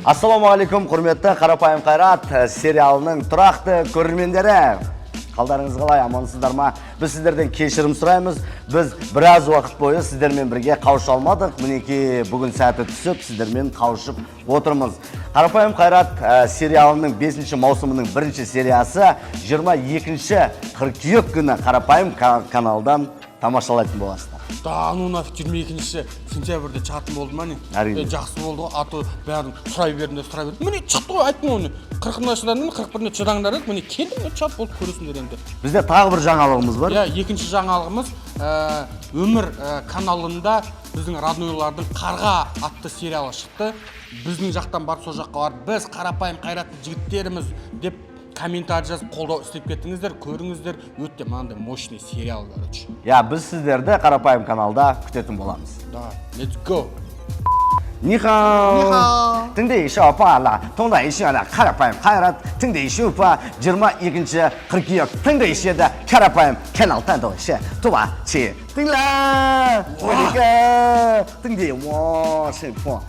Ассалаумағалейкум, құрметті Қарапайым Қайрат сериалының тұрақты көрермендері. Қалдарыңыз қалай, амансыздар ма? Біз сіздерден кешірім сұраймыз. Біз біраз уақыт бойы сіздермен бірге қауыша алмадық. Мінекей бүгін сәті түсіп, сіздермен қауышып отырмыз. Қарапайым Қайрат сериалының 5-ші маусымының 1-ші сериясы 22-ші қыркүйек күні Қарапайым каналдан тамашалайтын боласыздар. Да, ну нафиг 22-ші сентябрьде шығатын болды ма не? Әрине. Жақсы болды ғой, аты бәрін сұрай берді. Міне шықты ғой, айттым оны. 40-ына шыдаңдар, 41-іне шыдаңдар еді. Міне келдің чап болды, көресіңдер енді. Бізде тағы бір жаңалығымыз бар. Иә, екінші жаңалығымыз Өмір каналында біздің роднойлардың Қарға атты сериалы шықты. Біздің жақтан барып сол жаққа барып, біз Қарапайым Қайратты жігіттеріміз деп комментарий жазып қолдау істеп кеттіңіздер, көріңіздер, өте мынандай мощный сериал, короче. Я, біз сіздерді Қарапайым каналда күтетін боламыз. Да, let's go. 你好，听得小巴啦，同在一起的Қарапайым Қайрат，听得小巴22-ші қыркүйек听得一些的Қарапайым каналдан да ше，对吧？去，对啦，我这个听得我是不。